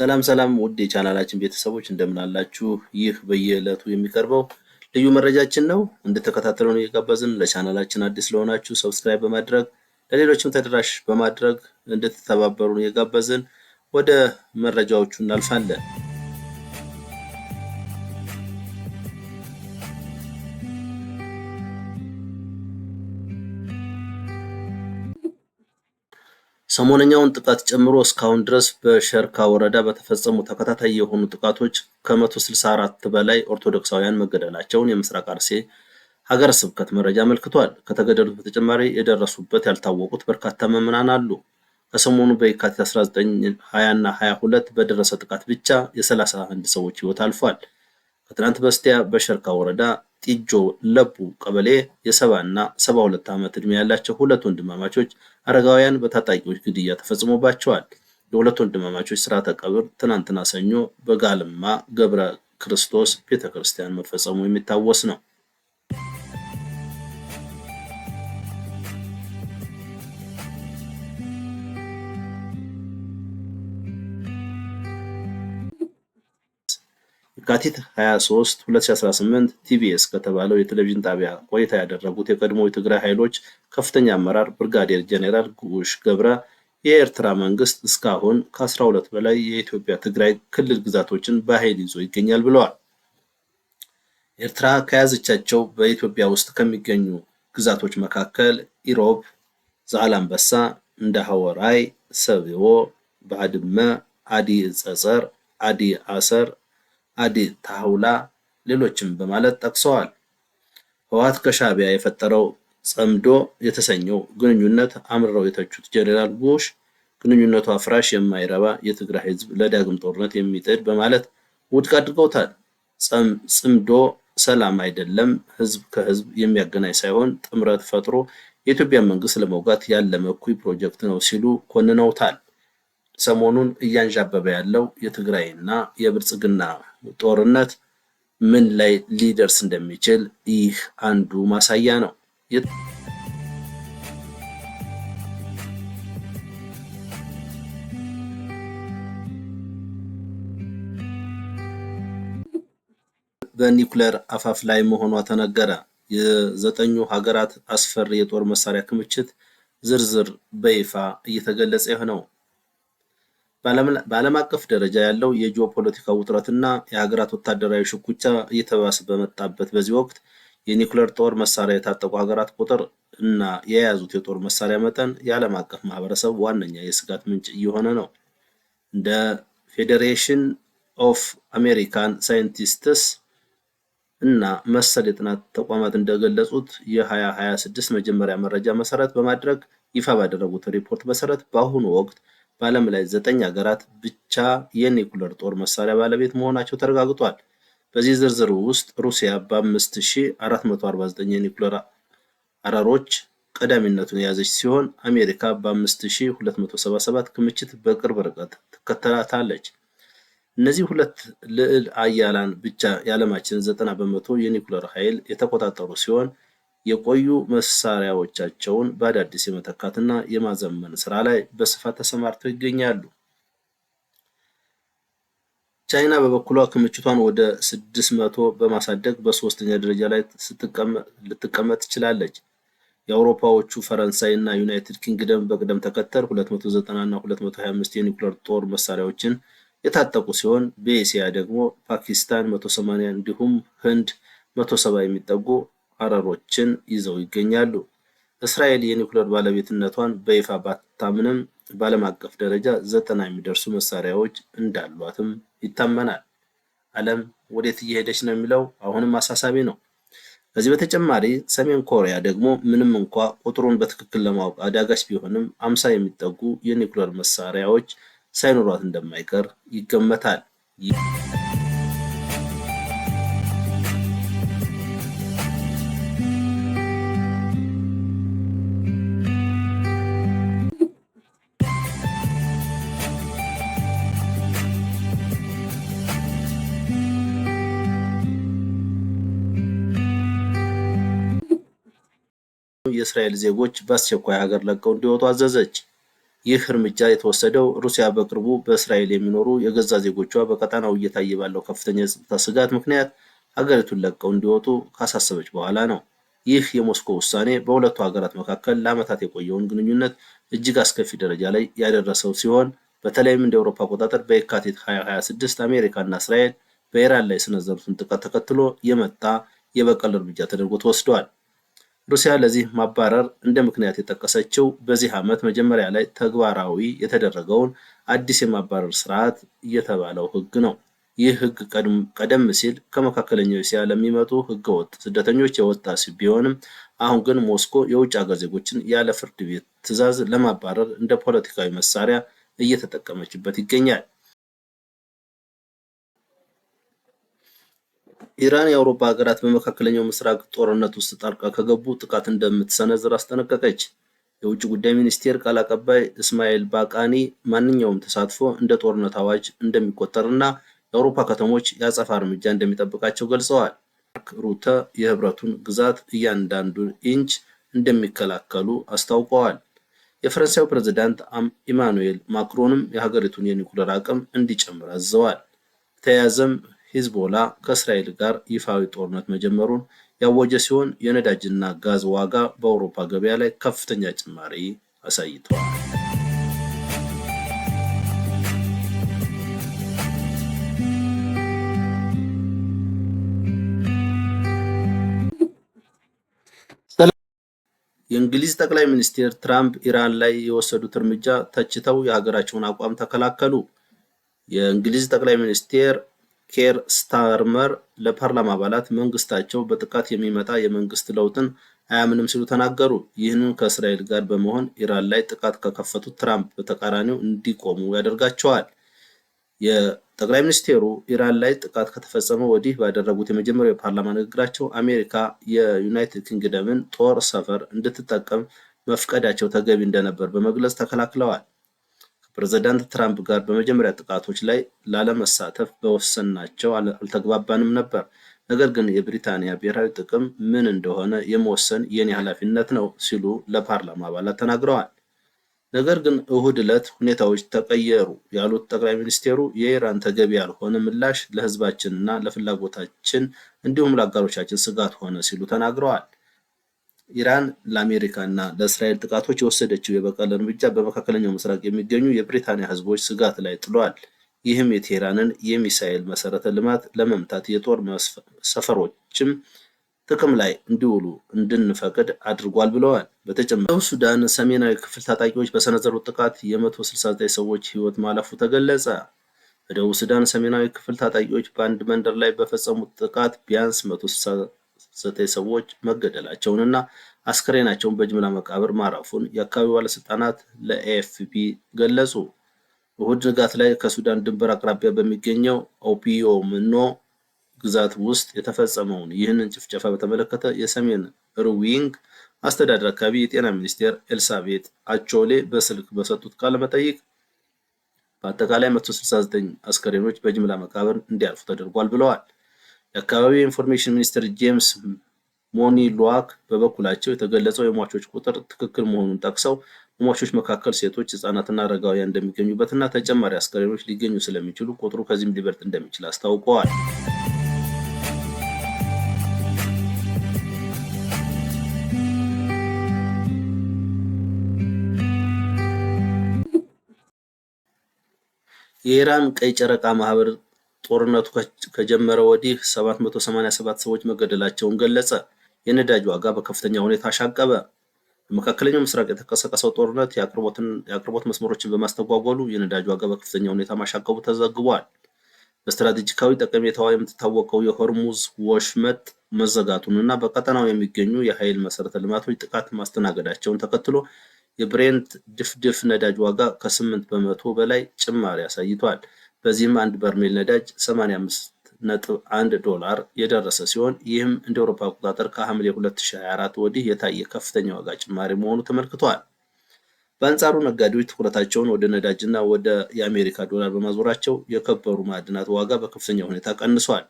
ሰላም ውድ የቻናላችን ቤተሰቦች እንደምን አላችሁ? ይህ በየዕለቱ የሚቀርበው ልዩ መረጃችን ነው። እንድትከታተሉን እየጋበዝን ለቻናላችን አዲስ ለሆናችሁ ሰብስክራይብ በማድረግ ለሌሎችም ተደራሽ በማድረግ እንድትተባበሩን እየጋበዝን ወደ መረጃዎቹ እናልፋለን። ሰሞነኛውን ጥቃት ጨምሮ እስካሁን ድረስ በሸርካ ወረዳ በተፈጸሙ ተከታታይ የሆኑ ጥቃቶች ከ164 በላይ ኦርቶዶክሳውያን መገደላቸውን የምስራቅ አርሲ ሀገረ ስብከት መረጃ አመልክቷል። ከተገደሉት በተጨማሪ የደረሱበት ያልታወቁት በርካታ ምዕመናን አሉ። ከሰሞኑ በየካቲት 19፣ 20 እና 22 በደረሰ ጥቃት ብቻ የ31 ሰዎች ሕይወት አልፏል። ከትናንት በስቲያ በሸርካ ወረዳ ጢጆ ለቡ ቀበሌ የ70 እና 72 ዓመት ዕድሜ ያላቸው ሁለት ወንድማማቾች አረጋውያን በታጣቂዎች ግድያ ተፈጽሞባቸዋል። የሁለት ወንድማማቾች ስርዓተ ቀብር ትናንትና ሰኞ በጋልማ ገብረ ክርስቶስ ቤተክርስቲያን መፈጸሙ የሚታወስ ነው። የካቲት 23 2018 ቲቢኤስ ከተባለው የቴሌቪዥን ጣቢያ ቆይታ ያደረጉት የቀድሞ የትግራይ ኃይሎች ከፍተኛ አመራር ብርጋዴር ጄኔራል ጉሽ ገብረ የኤርትራ መንግስት እስካሁን ከ12 በላይ የኢትዮጵያ ትግራይ ክልል ግዛቶችን በኃይል ይዞ ይገኛል ብለዋል። ኤርትራ ከያዘቻቸው በኢትዮጵያ ውስጥ ከሚገኙ ግዛቶች መካከል ኢሮብ፣ ዛላምበሳ፣ እንዳሃወራይ፣ ሰብዎ፣ ባድመ፣ አዲ ጸጸር፣ አዲ አሰር፣ አዲ ታውላ ሌሎችም በማለት ጠቅሰዋል። ህወሓት ከሻዕቢያ የፈጠረው ጸምዶ የተሰኘው ግንኙነት አምርረው የተቹት ጄኔራል ጉሽ ግንኙነቱ አፍራሽ፣ የማይረባ፣ የትግራይ ህዝብ ለዳግም ጦርነት የሚጥድ በማለት ውድቅ አድርገውታል። ጽምዶ ሰላም አይደለም፣ ህዝብ ከህዝብ የሚያገናኝ ሳይሆን ጥምረት ፈጥሮ የኢትዮጵያ መንግስት ለመውጋት ያለመ እኩይ ፕሮጀክት ነው ሲሉ ኮንነውታል። ሰሞኑን እያንዣበበ ያለው የትግራይና የብልጽግና ጦርነት ምን ላይ ሊደርስ እንደሚችል ይህ አንዱ ማሳያ ነው። በኒውክሌር አፋፍ ላይ መሆኗ ተነገረ። የ9 ሀገራት አስፈሪ የጦር መሳሪያ ክምችት ዝርዝር በይፋ እየተገለጸ ነው። በዓለም አቀፍ ደረጃ ያለው የጂኦፖለቲካ ውጥረትና የሀገራት ወታደራዊ ሽኩቻ እየተባባሰ በመጣበት በዚህ ወቅት የኒውክሌር ጦር መሳሪያ የታጠቁ ሀገራት ቁጥር እና የያዙት የጦር መሳሪያ መጠን የዓለም አቀፍ ማህበረሰብ ዋነኛ የስጋት ምንጭ እየሆነ ነው። እንደ ፌዴሬሽን ኦፍ አሜሪካን ሳይንቲስትስ እና መሰል የጥናት ተቋማት እንደገለጹት የ2026 መጀመሪያ መረጃ መሰረት በማድረግ ይፋ ባደረጉት ሪፖርት መሰረት በአሁኑ ወቅት በዓለም ላይ 9 ሀገራት ብቻ የኒውክሌር ጦር መሳሪያ ባለቤት መሆናቸው ተረጋግጧል። በዚህ ዝርዝር ውስጥ ሩሲያ በ5449 የኒውክሌር አረሮች ቀዳሚነቱን የያዘች ሲሆን አሜሪካ በ5277 ክምችት በቅርብ ርቀት ትከተላታለች። እነዚህ ሁለት ልዕለ ኃያላን ብቻ የዓለማችንን 90 በመቶ የኒውክሌር ኃይል የተቆጣጠሩ ሲሆን የቆዩ መሳሪያዎቻቸውን በአዳዲስ የመተካትና የማዘመን ስራ ላይ በስፋት ተሰማርተው ይገኛሉ። ቻይና በበኩሏ ክምችቷን ወደ 600 በማሳደግ በሶስተኛ ደረጃ ላይ ልትቀመጥ ትችላለች። የአውሮፓዎቹ ፈረንሳይ እና ዩናይትድ ኪንግደም በቅደም ተከተል 290 እና 225 የኒውክሌር ጦር መሳሪያዎችን የታጠቁ ሲሆን በኤስያ ደግሞ ፓኪስታን 180 እንዲሁም ህንድ 170 የሚጠጉ አረሮችን ይዘው ይገኛሉ። እስራኤል የኒውክሌር ባለቤትነቷን በይፋ ባታምንም በዓለም አቀፍ ደረጃ 90 የሚደርሱ መሳሪያዎች እንዳሏትም ይታመናል። ዓለም ወዴት እየሄደች ነው የሚለው አሁንም አሳሳቢ ነው። ከዚህ በተጨማሪ ሰሜን ኮሪያ ደግሞ ምንም እንኳ ቁጥሩን በትክክል ለማወቅ አዳጋች ቢሆንም 50 የሚጠጉ የኒውክሌር መሳሪያዎች ሳይኖሯት እንደማይቀር ይገመታል። የእስራኤል ዜጎች በአስቸኳይ ሀገር ለቀው እንዲወጡ አዘዘች። ይህ እርምጃ የተወሰደው ሩሲያ በቅርቡ በእስራኤል የሚኖሩ የገዛ ዜጎቿ በቀጠናው እየታየ ባለው ከፍተኛ የጸጥታ ስጋት ምክንያት ሀገሪቱን ለቀው እንዲወጡ ካሳሰበች በኋላ ነው። ይህ የሞስኮ ውሳኔ በሁለቱ ሀገራት መካከል ለዓመታት የቆየውን ግንኙነት እጅግ አስከፊ ደረጃ ላይ ያደረሰው ሲሆን በተለይም እንደ አውሮፓ አቆጣጠር በየካቲት 2026 አሜሪካ እና እስራኤል በኢራን ላይ የሰነዘሩትን ጥቃት ተከትሎ የመጣ የበቀል እርምጃ ተደርጎ ተወስዷል። ሩሲያ ለዚህ ማባረር እንደ ምክንያት የጠቀሰችው በዚህ ዓመት መጀመሪያ ላይ ተግባራዊ የተደረገውን አዲስ የማባረር ስርዓት የተባለው ሕግ ነው። ይህ ሕግ ቀደም ሲል ከመካከለኛው እስያ ለሚመጡ ሕገወጥ ስደተኞች የወጣ ቢሆንም አሁን ግን ሞስኮ የውጭ ሀገር ዜጎችን ያለ ፍርድ ቤት ትዕዛዝ ለማባረር እንደ ፖለቲካዊ መሳሪያ እየተጠቀመችበት ይገኛል። ኢራን የአውሮፓ ሀገራት በመካከለኛው ምስራቅ ጦርነት ውስጥ ጣልቃ ከገቡ ጥቃት እንደምትሰነዝር አስጠነቀቀች። የውጭ ጉዳይ ሚኒስቴር ቃል አቀባይ እስማኤል ባቃኒ ማንኛውም ተሳትፎ እንደ ጦርነት አዋጅ እንደሚቆጠርና የአውሮፓ ከተሞች የአጸፋ እርምጃ እንደሚጠብቃቸው ገልጸዋል። ማርክ ሩተ የህብረቱን ግዛት እያንዳንዱ ኢንች እንደሚከላከሉ አስታውቀዋል። የፈረንሳዩ ፕሬዝዳንት ኢማኑኤል ማክሮንም የሀገሪቱን የኒውክሌር አቅም እንዲጨምር አዘዋል። በተያያዘም ሂዝቦላ ከእስራኤል ጋር ይፋዊ ጦርነት መጀመሩን ያወጀ ሲሆን የነዳጅና ጋዝ ዋጋ በአውሮፓ ገበያ ላይ ከፍተኛ ጭማሪ አሳይተዋል። የእንግሊዝ ጠቅላይ ሚኒስትር ትራምፕ ኢራን ላይ የወሰዱት እርምጃ ተችተው የሀገራቸውን አቋም ተከላከሉ። የእንግሊዝ ጠቅላይ ሚኒስትር ኬር ስታርመር ለፓርላማ አባላት መንግስታቸው በጥቃት የሚመጣ የመንግስት ለውጥን አያምንም ሲሉ ተናገሩ። ይህንን ከእስራኤል ጋር በመሆን ኢራን ላይ ጥቃት ከከፈቱት ትራምፕ በተቃራኒው እንዲቆሙ ያደርጋቸዋል። የጠቅላይ ሚኒስትሩ ኢራን ላይ ጥቃት ከተፈጸመ ወዲህ ባደረጉት የመጀመሪያው የፓርላማ ንግግራቸው አሜሪካ የዩናይትድ ኪንግደምን ጦር ሰፈር እንድትጠቀም መፍቀዳቸው ተገቢ እንደነበር በመግለጽ ተከላክለዋል። ከፕሬዝዳንት ትራምፕ ጋር በመጀመሪያ ጥቃቶች ላይ ላለመሳተፍ በወሰናቸው አልተግባባንም ነበር፣ ነገር ግን የብሪታንያ ብሔራዊ ጥቅም ምን እንደሆነ የመወሰን የኔ ኃላፊነት ነው ሲሉ ለፓርላማ አባላት ተናግረዋል። ነገር ግን እሁድ ዕለት ሁኔታዎች ተቀየሩ ያሉት ጠቅላይ ሚኒስትሩ የኢራን ተገቢ ያልሆነ ምላሽ ለሕዝባችንና ለፍላጎታችን እንዲሁም ለአጋሮቻችን ስጋት ሆነ ሲሉ ተናግረዋል። ኢራን ለአሜሪካ እና ለእስራኤል ጥቃቶች የወሰደችው የበቀል እርምጃ በመካከለኛው ምስራቅ የሚገኙ የብሪታንያ ሕዝቦች ስጋት ላይ ጥሏል። ይህም የቴህራንን የሚሳኤል መሰረተ ልማት ለመምታት የጦር ሰፈሮችም ጥቅም ላይ እንዲውሉ እንድንፈቅድ አድርጓል ብለዋል። በተጨማሪም ሱዳን ሰሜናዊ ክፍል ታጣቂዎች በሰነዘሩት ጥቃት የ169 ሰዎች ሕይወት ማለፉ ተገለጸ። በደቡብ ሱዳን ሰሜናዊ ክፍል ታጣቂዎች በአንድ መንደር ላይ በፈጸሙት ጥቃት ቢያንስ 169 ሰዎች መገደላቸውንና አስክሬናቸውን በጅምላ መቃብር ማረፉን የአካባቢው ባለስልጣናት ለኤኤፍፒ ገለጹ። እሁድ ንጋት ላይ ከሱዳን ድንበር አቅራቢያ በሚገኘው ኦፒዮ ምኖ ግዛት ውስጥ የተፈጸመውን ይህንን ጭፍጨፋ በተመለከተ የሰሜን ሩዊንግ አስተዳደር አካባቢ የጤና ሚኒስቴር ኤልሳቤጥ አቾሌ በስልክ በሰጡት ቃለ መጠይቅ በአጠቃላይ 169 አስከሬኖች በጅምላ መቃብር እንዲያልፉ ተደርጓል ብለዋል። የአካባቢው የኢንፎርሜሽን ሚኒስትር ጄምስ ሞኒሎዋክ በበኩላቸው የተገለጸው የሟቾች ቁጥር ትክክል መሆኑን ጠቅሰው በሟቾች መካከል ሴቶች፣ ህጻናትና አረጋውያን እንደሚገኙበትና ተጨማሪ አስከሬኖች ሊገኙ ስለሚችሉ ቁጥሩ ከዚህም ሊበልጥ እንደሚችል አስታውቀዋል። የኢራን ቀይ ጨረቃ ማህበር ጦርነቱ ከጀመረ ወዲህ 787 ሰዎች መገደላቸውን ገለጸ። የነዳጅ ዋጋ በከፍተኛ ሁኔታ አሻቀበ። በመካከለኛው ምስራቅ የተቀሰቀሰው ጦርነት የአቅርቦት መስመሮችን በማስተጓጎሉ የነዳጅ ዋጋ በከፍተኛ ሁኔታ ማሻቀቡ ተዘግቧል። በስትራቴጂካዊ ጠቀሜታዋ የምትታወቀው የሆርሙዝ ወሽመጥ መዘጋቱንና በቀጠናው የሚገኙ የኃይል መሰረተ ልማቶች ጥቃት ማስተናገዳቸውን ተከትሎ የብሬንት ድፍድፍ ነዳጅ ዋጋ ከ8 በመቶ በላይ ጭማሪ አሳይቷል። በዚህም አንድ በርሜል ነዳጅ 85.1 ዶላር የደረሰ ሲሆን ይህም እንደ አውሮፓ አቆጣጠር ከሐምሌ 2024 ወዲህ የታየ ከፍተኛ ዋጋ ጭማሪ መሆኑ ተመልክቷል። በአንጻሩ ነጋዴዎች ትኩረታቸውን ወደ ነዳጅና ወደ የአሜሪካ ዶላር በማዞራቸው የከበሩ ማዕድናት ዋጋ በከፍተኛ ሁኔታ ቀንሷል።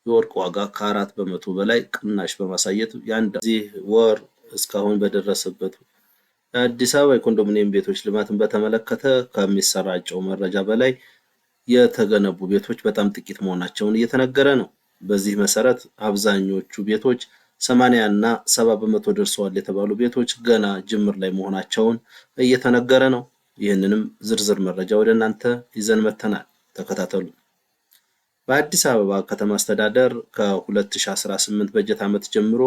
የወርቅ ዋጋ ከ4 በመቶ በላይ ቅናሽ በማሳየቱ የዚህ ወር እስካሁን በደረሰበት የአዲስ አበባ የኮንዶሚኒየም ቤቶች ልማትን በተመለከተ ከሚሰራጨው መረጃ በላይ የተገነቡ ቤቶች በጣም ጥቂት መሆናቸውን እየተነገረ ነው። በዚህ መሰረት አብዛኞቹ ቤቶች 80 እና 70 በመቶ ደርሰዋል የተባሉ ቤቶች ገና ጅምር ላይ መሆናቸውን እየተነገረ ነው። ይህንንም ዝርዝር መረጃ ወደ እናንተ ይዘን መተናል። ተከታተሉ። በአዲስ አበባ ከተማ አስተዳደር ከ2018 በጀት ዓመት ጀምሮ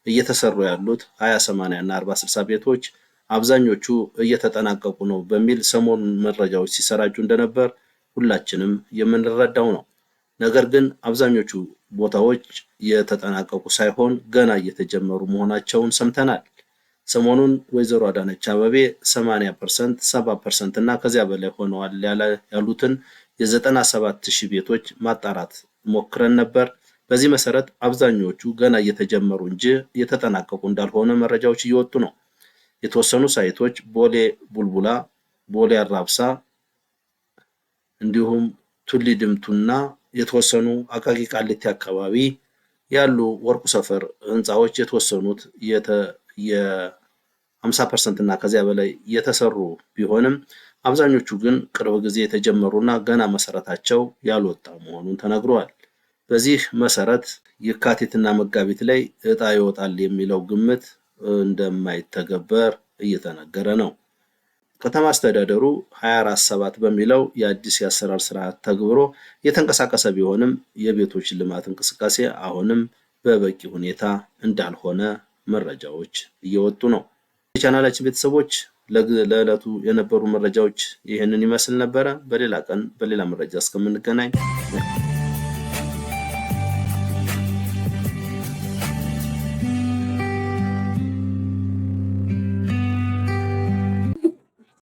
እየተሰሩ ያሉት 20፣ 80 እና 40፣ 60 ቤቶች አብዛኞቹ እየተጠናቀቁ ነው በሚል ሰሞኑን መረጃዎች ሲሰራጩ እንደነበር ሁላችንም የምንረዳው ነው። ነገር ግን አብዛኞቹ ቦታዎች የተጠናቀቁ ሳይሆን ገና እየተጀመሩ መሆናቸውን ሰምተናል። ሰሞኑን ወይዘሮ አዳነች አቤቤ 80%፣ 70% እና ከዚያ በላይ ሆነዋል ያሉትን የ97,000 ቤቶች ማጣራት ሞክረን ነበር። በዚህ መሰረት አብዛኞቹ ገና እየተጀመሩ እንጂ የተጠናቀቁ እንዳልሆነ መረጃዎች እየወጡ ነው። የተወሰኑ ሳይቶች ቦሌ ቡልቡላ፣ ቦሌ አራብሳ እንዲሁም ቱሊ ድምቱና የተወሰኑ አቃቂ ቃሊቲ አካባቢ ያሉ ወርቁ ሰፈር ህንፃዎች የተወሰኑት የ50% እና ከዚያ በላይ የተሰሩ ቢሆንም አብዛኞቹ ግን ቅርብ ጊዜ የተጀመሩና ገና መሰረታቸው ያልወጣ መሆኑን ተነግሯል። በዚህ መሰረት የካቲትና መጋቢት ላይ እጣ ይወጣል የሚለው ግምት እንደማይተገበር እየተነገረ ነው። ከተማ አስተዳደሩ 24/7 በሚለው የአዲስ የአሰራር ስርዓት ተግብሮ የተንቀሳቀሰ ቢሆንም የቤቶች ልማት እንቅስቃሴ አሁንም በበቂ ሁኔታ እንዳልሆነ መረጃዎች እየወጡ ነው። የቻናላችን ቤተሰቦች ለዕለቱ የነበሩ መረጃዎች ይህንን ይመስል ነበረ። በሌላ ቀን በሌላ መረጃ እስከምንገናኝ